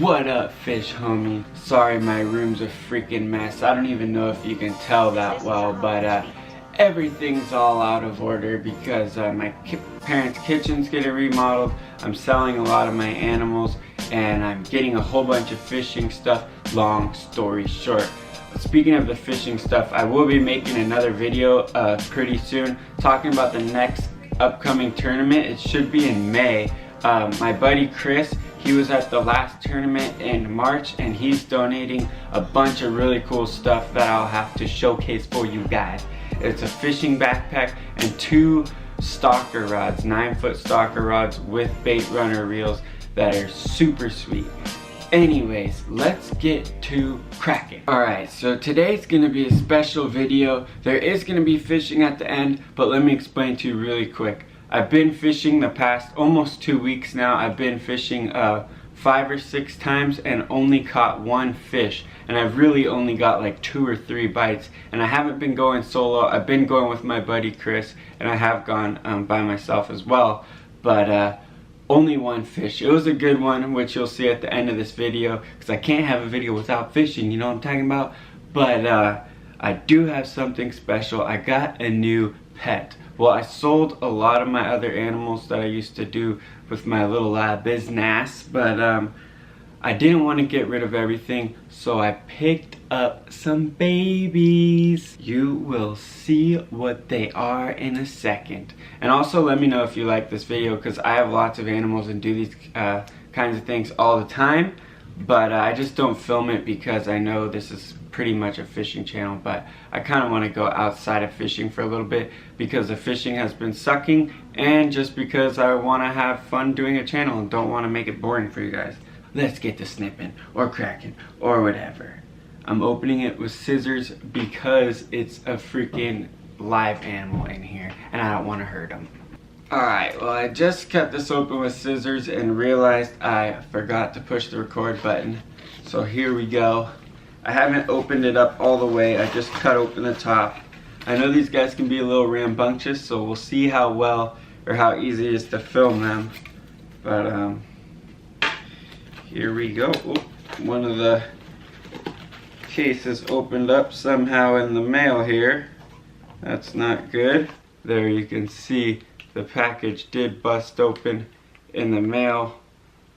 What up, fish homie? Sorry, my room's a freaking mess. I don't even know if you can tell that well, but everything's all out of order because my parents' kitchen's getting remodeled. I'm selling a lot of my animals and I'm getting a whole bunch of fishing stuff. Long story short. Speaking of the fishing stuff, I will be making another video pretty soon talking about the next upcoming tournament. It should be in May. My buddy Chris, he was at the last tournament in March and he's donating a bunch of really cool stuff that I'll have to showcase for you guys. It's a fishing backpack and 2 stalker rods, 9-foot stalker rods with bait runner reels that are super sweet. Anyways, let's get to cracking. Alright, so today's gonna be a special video. There is gonna be fishing at the end, but let me explain to you really quick. I've been fishing the past almost 2 weeks now. I've been fishing 5 or 6 times and only caught 1 fish. And I've really only got like 2 or 3 bites. And I haven't been going solo. I've been going with my buddy Chris, and I have gone by myself as well. But only 1 fish. It was a good one, which you'll see at the end of this video, because I can't have a video without fishing, you know what I'm talking about? But I do have something special. I got a new pet. Well, I sold a lot of my other animals that I used to do with my little business, but I didn't want to get rid of everything, so I picked up some babies. You will see what they are in a second. And also let me know if you like this video, because I have lots of animals and do these kinds of things all the time, but I just don't film it because I know this is pretty much a fishing channel, but I kind of want to go outside of fishing for a little bit because the fishing has been sucking, and just because I want to have fun doing a channel and don't want to make it boring for you guys. Let's get to snipping or cracking or whatever. I'm opening it with scissors because it's a freaking live animal in here and I don't want to hurt them. Alright, well, I just cut this open with scissors and realized I forgot to push the record button. So here we go. I haven't opened it up all the way. I just cut open the top. I know these guys can be a little rambunctious, so we'll see how well or how easy it is to film them. But here we go. Oh, one of the cases opened up somehow in the mail here. That's not good. There you can see the package did bust open in the mail.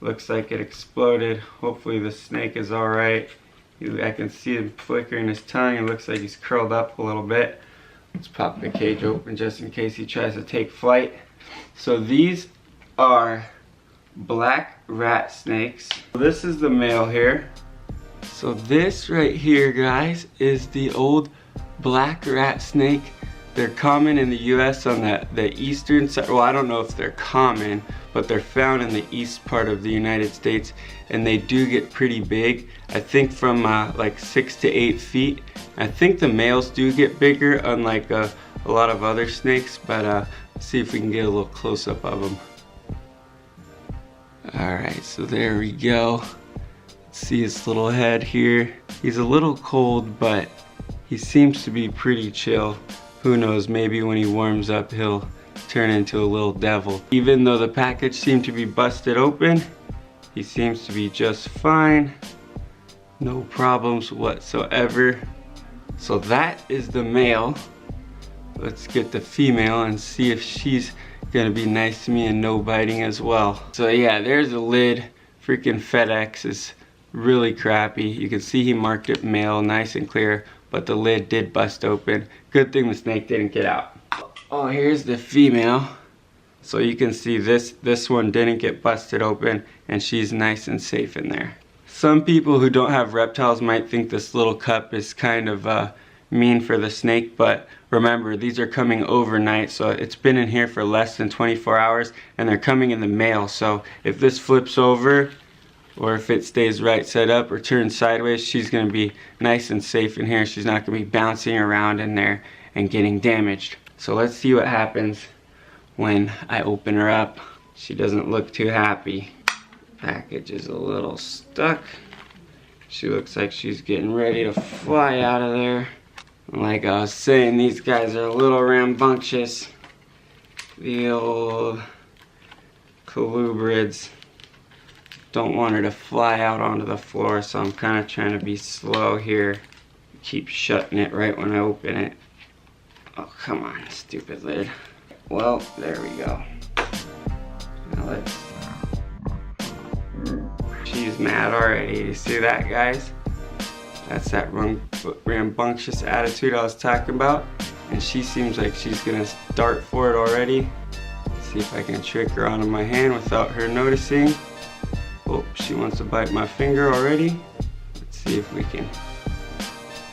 Looks like it exploded. Hopefully the snake is alright. I can see him flickering his tongue. It looks like he's curled up a little bit. Let's pop the cage open just in case he tries to take flight. So these are black rat snakes. This is the male here. So this right here, guys, is the old black rat snake. They're common in the US on the eastern side. Well, I don't know if they're common, but they're found in the east part of the United States, and they do get pretty big. I think from like 6 to 8 feet. I think the males do get bigger, unlike a lot of other snakes, but let's see if we can get a little close-up of them. Alright, so there we go. Let's see his little head here. He's a little cold, but he seems to be pretty chill. Who knows, maybe when he warms up he'll turn into a little devil. Even though the package seemed to be busted open, he seems to be just fine. No problems whatsoever. So that is the male. Let's get the female and see if she's gonna be nice to me and no biting as well. So yeah, there's the lid. Freaking FedEx is really crappy. You can see he marked it male, nice and clear, but the lid did bust open. Good thing the snake didn't get out. Oh, here's the female. So you can see this one didn't get busted open, and she's nice and safe in there. Some people who don't have reptiles might think this little cup is kind of mean for the snake, but remember, these are coming overnight, so it's been in here for less than 24 hours, and they're coming in the mail. So if this flips over, or if it stays right side up or turns sideways, she's gonna be nice and safe in here. She's not gonna be bouncing around in there and getting damaged. So let's see what happens when I open her up. She doesn't look too happy. Package is a little stuck. She looks like she's getting ready to fly out of there. Like I was saying, these guys are a little rambunctious. The old colubrids don't want her to fly out onto the floor, so I'm kind of trying to be slow here. Keep shutting it right when I open it. Oh, come on, stupid lid. Well, there we go. Now let's... She's mad already. You see that, guys? That's that rambunctious attitude I was talking about. And she seems like she's gonna start for it already. Let's see if I can trick her onto my hand without her noticing. Oh, she wants to bite my finger already. Let's see if we can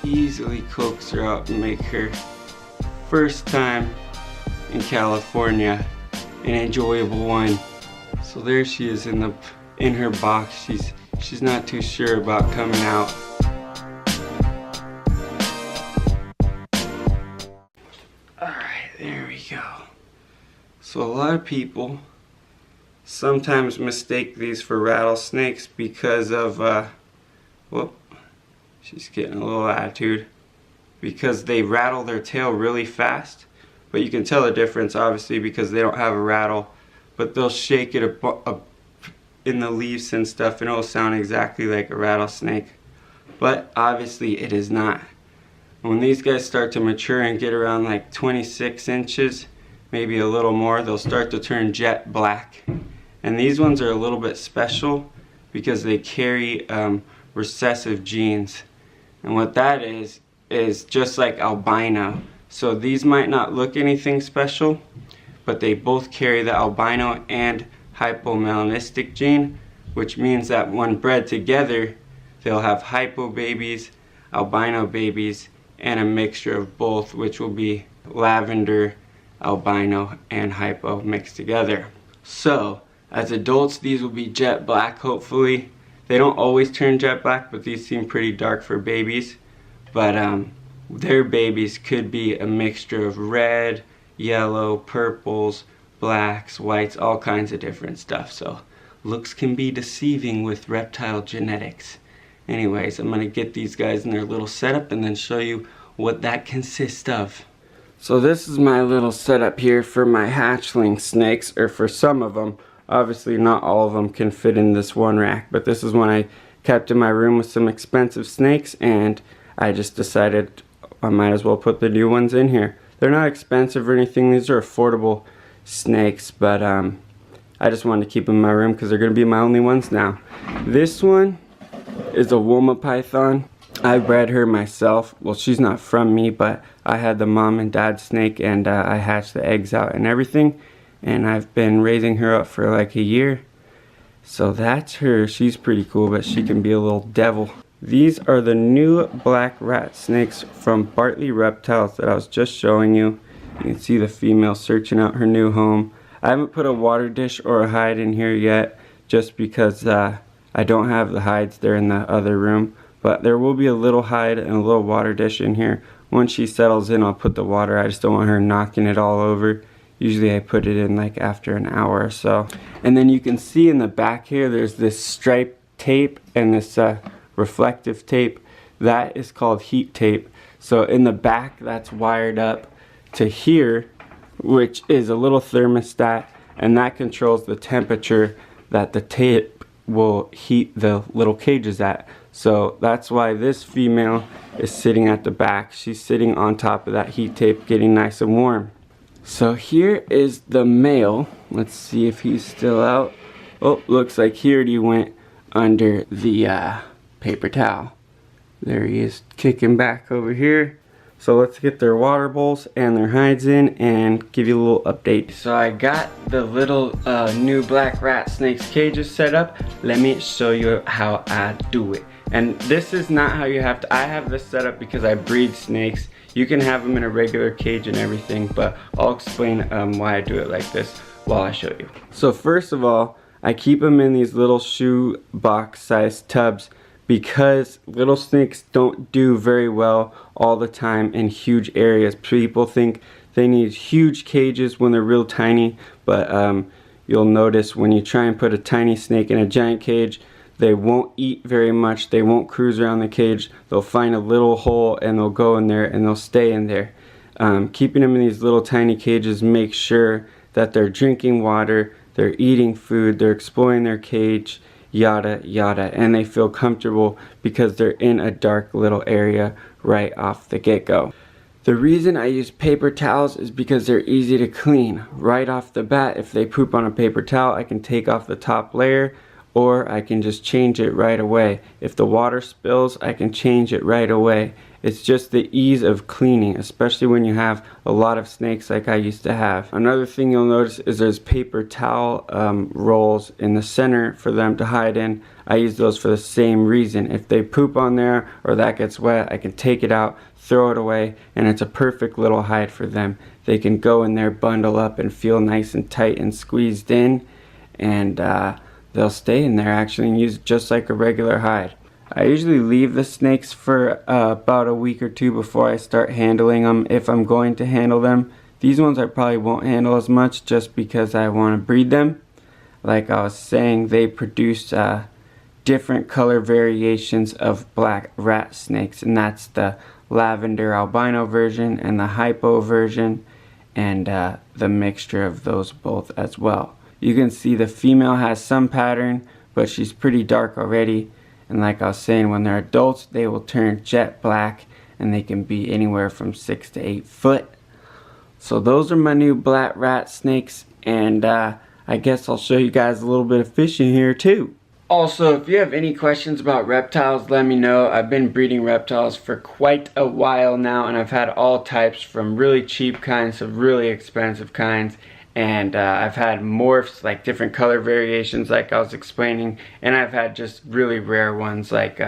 easily coax her out and make her first time in California an enjoyable one. So there she is in her box. She's not too sure about coming out. Alright, there we go. So a lot of people sometimes mistake these for rattlesnakes because of whoop, she's getting a little attitude, because they rattle their tail really fast. But you can tell the difference obviously because they don't have a rattle, but they'll shake it in the leaves and stuff and it'll sound exactly like a rattlesnake, but obviously it is not. When these guys start to mature and get around like 26 inches, maybe a little more, they'll start to turn jet black. And these ones are a little bit special because they carry recessive genes. And what that is just like albino. So these might not look anything special, but they both carry the albino and hypomelanistic gene, which means that when bred together, they'll have hypo babies, albino babies, and a mixture of both, which will be lavender, albino, and hypo mixed together. So as adults, these will be jet black, hopefully. They don't always turn jet black, but these seem pretty dark for babies. But their babies could be a mixture of red, yellow, purples, blacks, whites, all kinds of different stuff. So looks can be deceiving with reptile genetics. Anyways, I'm gonna get these guys in their little setup and then show you what that consists of. So this is my little setup here for my hatchling snakes, or for some of them. Obviously not all of them can fit in this one rack, but this is one I kept in my room with some expensive snakes, and I just decided I might as well put the new ones in here. They're not expensive or anything, these are affordable snakes, but I just wanted to keep them in my room because they're going to be my only ones now. This one is a Woma python. I bred her myself. Well, she's not from me, but I had the mom and dad snake, and I hatched the eggs out and everything, and I've been raising her up for like a year. So that's her. She's pretty cool, but she can be a little devil. These are the new black rat snakes from Bartley Reptiles that I was just showing you. You can see the female searching out her new home. I haven't put a water dish or a hide in here yet, just because I don't have the hides. They're in the other room. But there will be a little hide and a little water dish in here. Once she settles in, I'll put the water. I just don't want her knocking it all over. Usually I put it in like after an hour or so. And then you can see in the back here, there's this striped tape and this reflective tape. That is called heat tape. So in the back, that's wired up to here, which is a little thermostat, and that controls the temperature that the tape will heat the little cages at. So that's why this female is sitting at the back. She's sitting on top of that heat tape, getting nice and warm. So here is the male. Let's see if he's still out. Oh, looks like he already went under the paper towel. There he is, kicking back over here. So let's get their water bowls and their hides in and give you a little update. So I got the little new black rat snakes cages set up. Let me show you how I do it. And this is not how you have to. I have this set up because I breed snakes. You can have them in a regular cage and everything, but I'll explain why I do it like this while I show you. So first of all, I keep them in these little shoe box sized tubs because little snakes don't do very well all the time in huge areas. People think they need huge cages when they're real tiny, but you'll notice when you try and put a tiny snake in a giant cage, they won't eat very much. They won't cruise around the cage. They'll find a little hole and they'll go in there and they'll stay in there. Keeping them in these little tiny cages makes sure that they're drinking water, they're eating food, they're exploring their cage, yada yada, and they feel comfortable because they're in a dark little area right off the get-go. The reason I use paper towels is because they're easy to clean right off the bat. If they poop on a paper towel, I can take off the top layer, or I can just change it right away. If the water spills, I can change it right away. It's just the ease of cleaning, especially when you have a lot of snakes like I used to have. Another thing you'll notice is there's paper towel rolls in the center for them to hide in. I use those for the same reason. If they poop on there or that gets wet, I can take it out, throw it away, and it's a perfect little hide for them. They can go in there, bundle up, and feel nice and tight and squeezed in, and they'll stay in there actually and use it just like a regular hide. I usually leave the snakes for about a week or two before I start handling them, if I'm going to handle them. These ones I probably won't handle as much just because I want to breed them. Like I was saying, they produce different color variations of black rat snakes, and that's the lavender albino version and the hypo version, and the mixture of those both as well. You can see the female has some pattern, but she's pretty dark already. And like I was saying, when they're adults, they will turn jet black, and they can be anywhere from 6 to 8 foot. So those are my new black rat snakes, and I guess I'll show you guys a little bit of fishing here too. Also, if you have any questions about reptiles, let me know. I've been breeding reptiles for quite a while now, and I've had all types, from really cheap kinds to really expensive kinds. And I've had morphs, like different color variations like I was explaining, and I've had just really rare ones like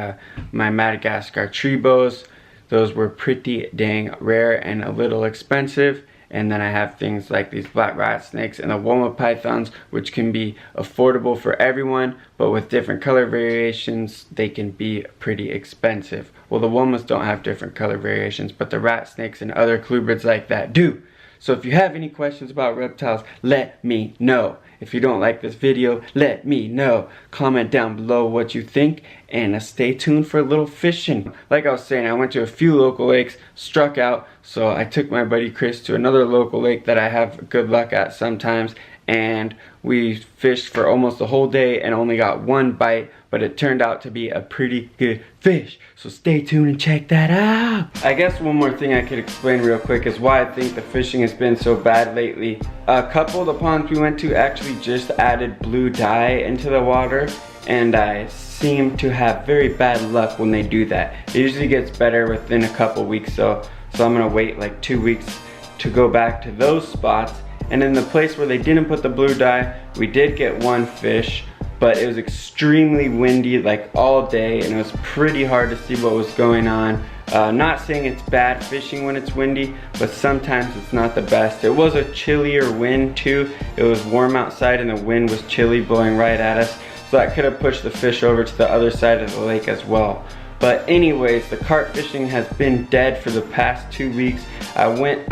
my Madagascar tree bows. Those were pretty dang rare and a little expensive. And then I have things like these black rat snakes and the Woma pythons, which can be affordable for everyone, but with different color variations they can be pretty expensive. Well, the Womas don't have different color variations, but the rat snakes and other colubrids like that do. So if you have any questions about reptiles, let me know. If you don't like this video, let me know. Comment down below what you think, and stay tuned for a little fishing. Like I was saying, I went to a few local lakes, struck out, so I took my buddy Chris to another local lake that I have good luck at sometimes, and we fished for almost the whole day and only got one bite, but it turned out to be a pretty good fish. So stay tuned and check that out. I guess one more thing I could explain real quick is why I think the fishing has been so bad lately. A couple of the ponds we went to actually just added blue dye into the water, and I seem to have very bad luck when they do that. It usually gets better within a couple weeks, so I'm gonna wait like 2 weeks to go back to those spots. And in the place where they didn't put the blue dye, we did get one fish, but it was extremely windy like all day, and it was pretty hard to see what was going on. Not saying it's bad fishing when it's windy, but sometimes it's not the best. It was a chillier wind too. It was warm outside and the wind was chilly, blowing right at us, so that could have pushed the fish over to the other side of the lake as well. But anyways, the carp fishing has been dead for the past 2 weeks. I went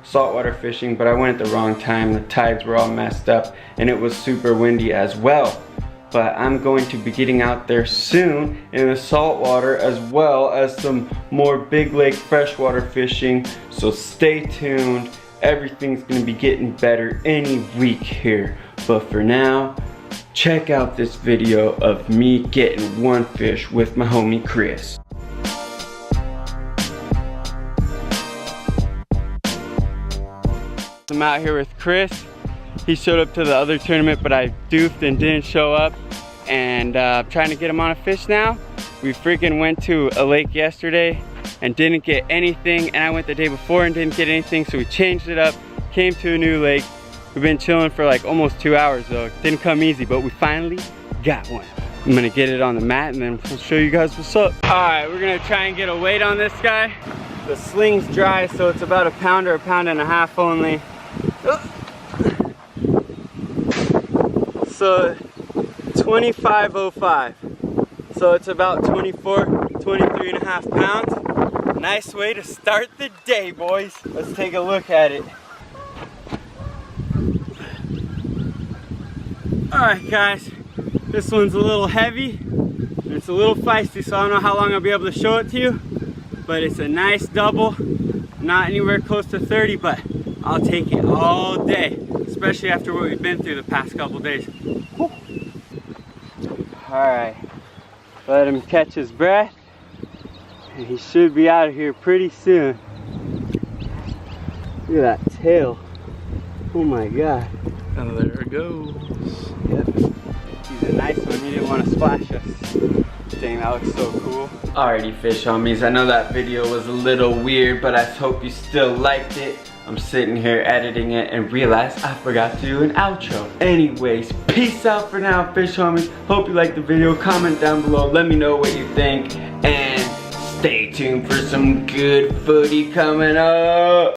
saltwater fishing, but I went at the wrong time. The tides were all messed up and it was super windy as well. But I'm going to be getting out there soon in the saltwater, as well as some more big lake freshwater fishing. So stay tuned. Everything's gonna be getting better any week here. But for now, check out this video of me getting one fish with my homie Chris. I'm out here with Chris. He showed up to the other tournament, but I doofed and didn't show up, and I'm trying to get him on a fish now. We freaking went to a lake yesterday and didn't get anything, and I went the day before and didn't get anything, so we changed it up, came to a new lake. We've been chilling for like almost 2 hours though. It didn't come easy, but we finally got one. I'm gonna get it on the mat and then we'll show you guys what's up. All right, we're gonna try and get a weight on this guy. The sling's dry, so it's about a pound or a pound and a half only. So 25.05. So it's about 23 and a half pounds. Nice way to start the day, boys. Let's take a look at it. Alright guys, this one's a little heavy, and it's a little feisty, so I don't know how long I'll be able to show it to you, but it's a nice double, not anywhere close to 30, but I'll take it all day, especially after what we've been through the past couple days. Alright, let him catch his breath, and he should be out of here pretty soon. Look at that tail. Oh my god. And there it goes. Yep. He's a nice one. He didn't want to splash us. Dang, that looks so cool. Alrighty, fish homies, I know that video was a little weird, but I hope you still liked it. I'm sitting here editing it and realized I forgot to do an outro. Anyways, peace out for now, fish homies. Hope you liked the video. Comment down below, let me know what you think, and stay tuned for some good footy coming up.